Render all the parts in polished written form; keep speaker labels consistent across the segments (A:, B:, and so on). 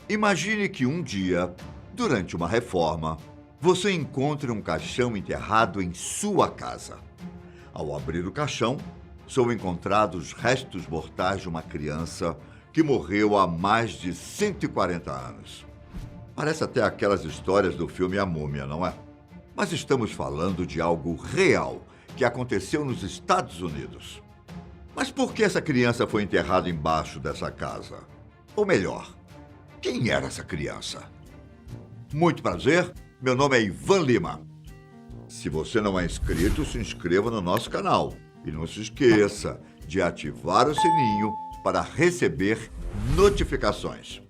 A: Imagine que um dia, durante uma reforma, você encontre um caixão enterrado em sua casa. Ao abrir o caixão, são encontrados restos mortais de uma criança que morreu há mais de 140 anos. Parece até aquelas histórias do filme A Múmia, não é? Mas estamos falando de algo real que aconteceu nos Estados Unidos. Mas por que essa criança foi enterrada embaixo dessa casa? Ou melhor, quem era essa criança? Muito prazer, meu nome é Ivan Lima. Se você não é inscrito, se inscreva no nosso canal. E não se esqueça de ativar o sininho para receber notificações.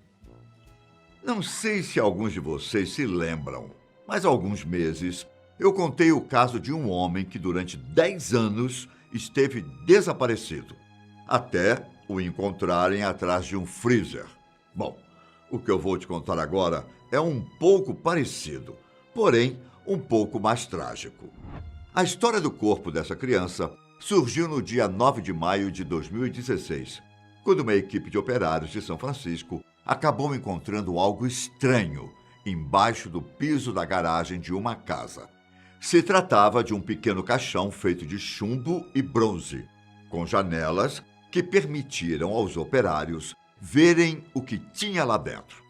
A: Não sei se alguns de vocês se lembram, mas há alguns meses eu contei o caso de um homem que durante 10 anos esteve desaparecido, até o encontrarem atrás de um freezer. Bom, o que eu vou te contar agora é um pouco parecido, porém um pouco mais trágico. A história do corpo dessa criança surgiu no dia 9 de maio de 2016, quando uma equipe de operários de São Francisco acabou encontrando algo estranho embaixo do piso da garagem de uma casa. Se tratava de um pequeno caixão feito de chumbo e bronze, com janelas que permitiram aos operários verem o que tinha lá dentro.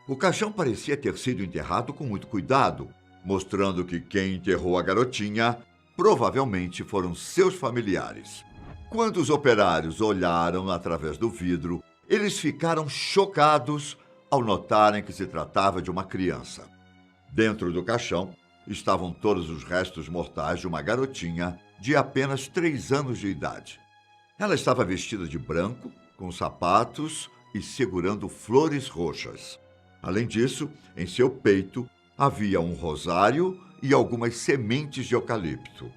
A: O caixão parecia ter sido enterrado com muito cuidado, mostrando que quem enterrou a garotinha provavelmente foram seus familiares. Quando os operários olharam através do vidro, eles ficaram chocados ao notarem que se tratava de uma criança. Dentro do caixão estavam todos os restos mortais de uma garotinha de apenas 3 anos de idade. Ela estava vestida de branco, com sapatos e segurando flores roxas. Além disso, em seu peito havia um rosário e algumas sementes de eucalipto.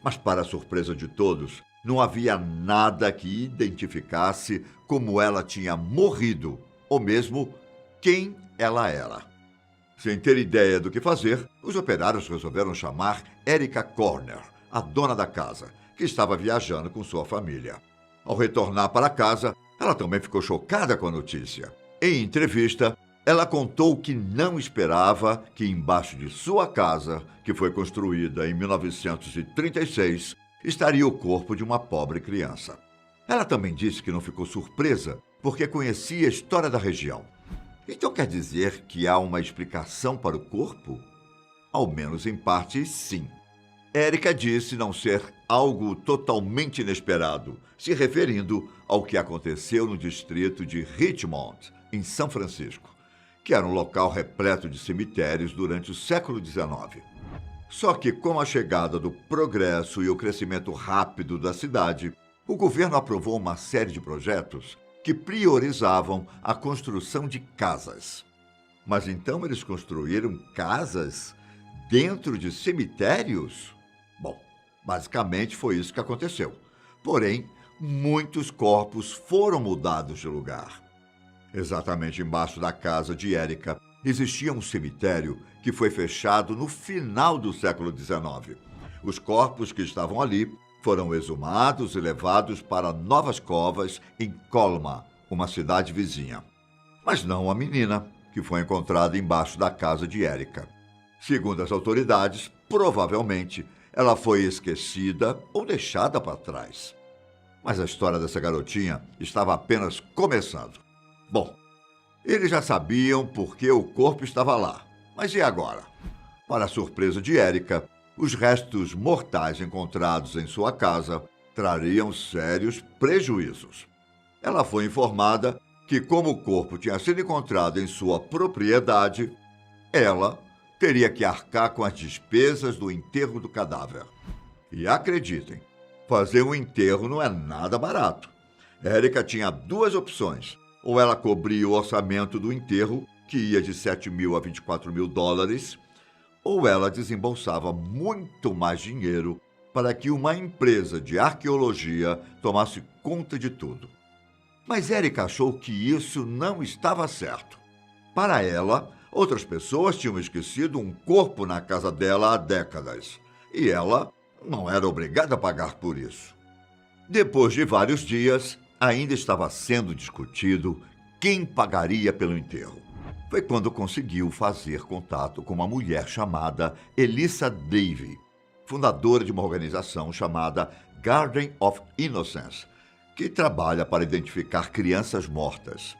A: Mas, para a surpresa de todos, não havia nada que identificasse como ela tinha morrido, ou mesmo quem ela era. Sem ter ideia do que fazer, os operários resolveram chamar Erica Corner, a dona da casa, que estava viajando com sua família. Ao retornar para casa, ela também ficou chocada com a notícia. Em entrevista, ela contou que não esperava que embaixo de sua casa, que foi construída em 1936, estaria o corpo de uma pobre criança. Ela também disse que não ficou surpresa porque conhecia a história da região. Então quer dizer que há uma explicação para o corpo? Ao menos em parte, sim. Erica disse não ser algo totalmente inesperado, se referindo ao que aconteceu no distrito de Richmond, em São Francisco, que era um local repleto de cemitérios durante o século XIX. Só que, com a chegada do progresso e o crescimento rápido da cidade, o governo aprovou uma série de projetos que priorizavam a construção de casas. Mas então eles construíram casas dentro de cemitérios? Bom, basicamente foi isso que aconteceu. Porém, muitos corpos foram mudados de lugar. Exatamente embaixo da casa de Erica existia um cemitério que foi fechado no final do século XIX. Os corpos que estavam ali foram exumados e levados para novas covas em Colma, uma cidade vizinha. Mas não a menina, que foi encontrada embaixo da casa de Erica. Segundo as autoridades, provavelmente ela foi esquecida ou deixada para trás. Mas a história dessa garotinha estava apenas começando. Bom, eles já sabiam por que o corpo estava lá. Mas e agora? Para a surpresa de Erica, os restos mortais encontrados em sua casa trariam sérios prejuízos. Ela foi informada que, como o corpo tinha sido encontrado em sua propriedade, ela teria que arcar com as despesas do enterro do cadáver. E acreditem, fazer um enterro não é nada barato. Erica tinha 2 opções. Ou ela cobria o orçamento do enterro, que ia de 7 mil a 24 mil dólares, ou ela desembolsava muito mais dinheiro para que uma empresa de arqueologia tomasse conta de tudo. Mas Erica achou que isso não estava certo. Para ela, outras pessoas tinham esquecido um corpo na casa dela há décadas, e ela não era obrigada a pagar por isso. Depois de vários dias, ainda estava sendo discutido quem pagaria pelo enterro. foi quando conseguiu fazer contato com uma mulher chamada Elissa Davy, fundadora de uma organização chamada Garden of Innocence, que trabalha para identificar crianças mortas.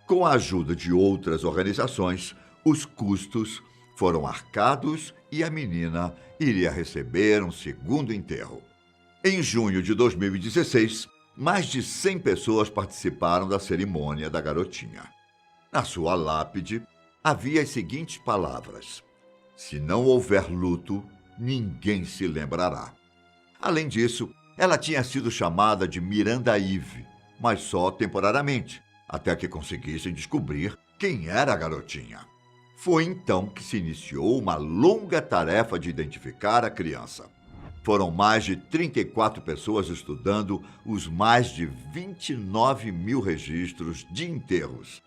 A: Com a ajuda de outras organizações, os custos foram arcados e a menina iria receber um segundo enterro. Em junho de 2016, mais de 100 pessoas participaram da cerimônia da garotinha. Na sua lápide, havia as seguintes palavras: "Se não houver luto, ninguém se lembrará." Além disso, ela tinha sido chamada de Miranda Eve, mas só temporariamente, até que conseguissem descobrir quem era a garotinha. Foi então que se iniciou uma longa tarefa de identificar a criança. Foram mais de 34 pessoas estudando os mais de 29 mil registros de enterros,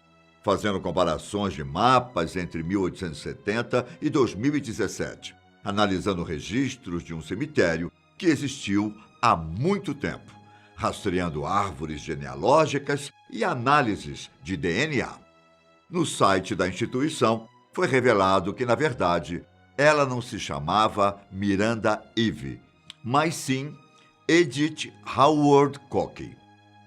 A: fazendo comparações de mapas entre 1870 e 2017, analisando registros de um cemitério que existiu há muito tempo, rastreando árvores genealógicas e análises de DNA. No site da instituição, foi revelado que, na verdade, ela não se chamava Miranda Eve, mas sim Edith Howard Cooke.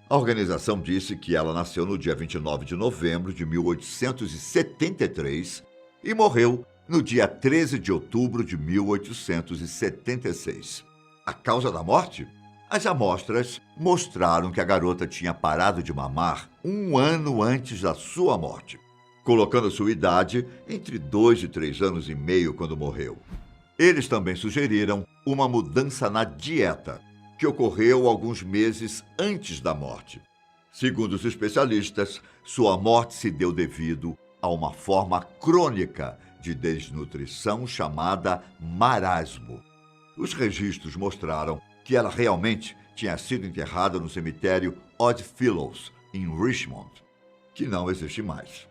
A: A organização disse que ela nasceu no dia 29 de novembro de 1873 e morreu no dia 13 de outubro de 1876. A causa da morte? As amostras mostraram que a garota tinha parado de mamar um ano antes da sua morte, colocando sua idade entre 2 e 3 anos e meio quando morreu. Eles também sugeriram uma mudança na dieta, que ocorreu alguns meses antes da morte. Segundo os especialistas, sua morte se deu devido a uma forma crônica de desnutrição chamada marasmo. Os registros mostraram que ela realmente tinha sido enterrada no cemitério Oddfellows, em Richmond, que não existe mais.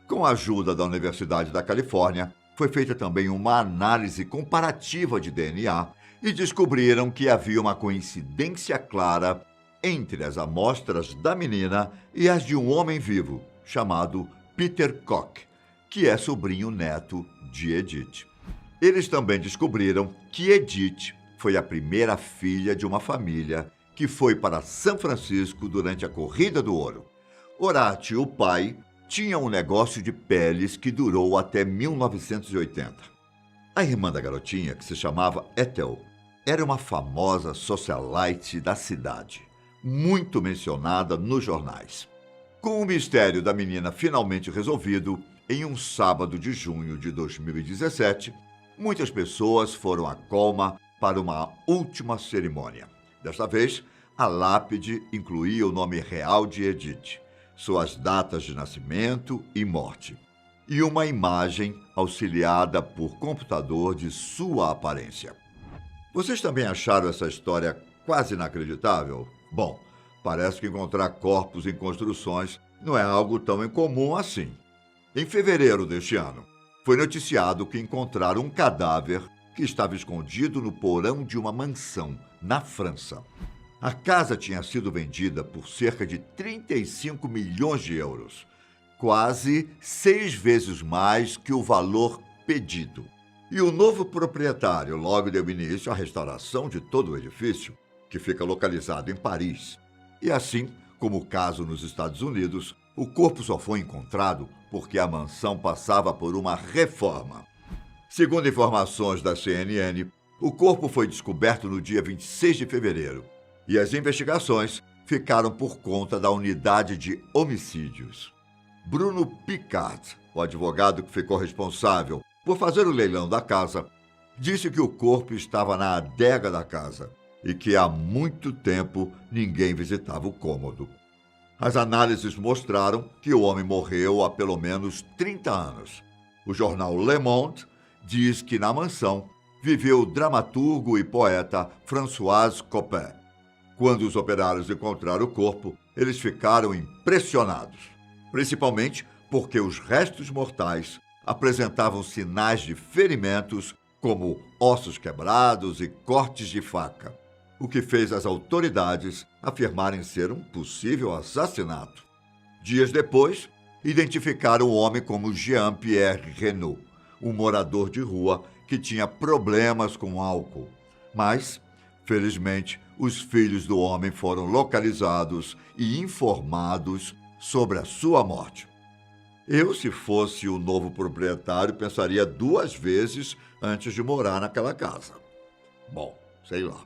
A: Com a ajuda da Universidade da Califórnia, foi feita também uma análise comparativa de DNA e descobriram que havia uma coincidência clara entre as amostras da menina e as de um homem vivo, chamado Peter Cooke, que é sobrinho neto de Edith. Eles também descobriram que Edith foi a primeira filha de uma família que foi para São Francisco durante a Corrida do Ouro. Horatio, o pai, tinha um negócio de peles que durou até 1980. A irmã da garotinha, que se chamava Ethel, era uma famosa socialite da cidade, muito mencionada nos jornais. Com o mistério da menina finalmente resolvido, em um sábado de junho de 2017, muitas pessoas foram a Colma para uma última cerimônia. Desta vez, a lápide incluía o nome real de Edith, suas datas de nascimento e morte, e uma imagem auxiliada por computador de sua aparência. Vocês também acharam essa história quase inacreditável? Bom, parece que encontrar corpos em construções não é algo tão incomum assim. Em fevereiro deste ano, foi noticiado que encontraram um cadáver que estava escondido no porão de uma mansão, na França. A casa tinha sido vendida por cerca de 35 milhões de euros, quase 6 vezes mais que o valor pedido. E o novo proprietário logo deu início à restauração de todo o edifício, que fica localizado em Paris. E assim, como o caso nos Estados Unidos, o corpo só foi encontrado porque a mansão passava por uma reforma. Segundo informações da CNN, o corpo foi descoberto no dia 26 de fevereiro e as investigações ficaram por conta da unidade de homicídios. Bruno Picard, o advogado que ficou responsável por fazer o leilão da casa, disse que o corpo estava na adega da casa e que há muito tempo ninguém visitava o cômodo. As análises mostraram que o homem morreu há pelo menos 30 anos. O jornal Le Monde diz que na mansão viveu o dramaturgo e poeta François Coppée. Quando os operários encontraram o corpo, eles ficaram impressionados, principalmente porque os restos mortais apresentavam sinais de ferimentos como ossos quebrados e cortes de faca, o que fez as autoridades afirmarem ser um possível assassinato. Dias depois, identificaram o homem como Jean-Pierre Renaud, um morador de rua que tinha problemas com álcool. Mas, felizmente, os filhos do homem foram localizados e informados sobre a sua morte. Eu, se fosse o novo proprietário, pensaria 2 vezes antes de morar naquela casa. Bom, sei lá.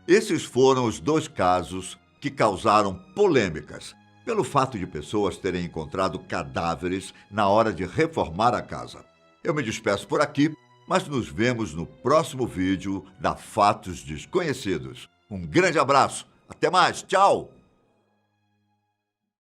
A: Esses foram os 2 casos que causaram polêmicas, pelo fato de pessoas terem encontrado cadáveres na hora de reformar a casa. Eu me despeço por aqui, mas nos vemos no próximo vídeo da Fatos Desconhecidos. Um grande abraço, até mais, tchau!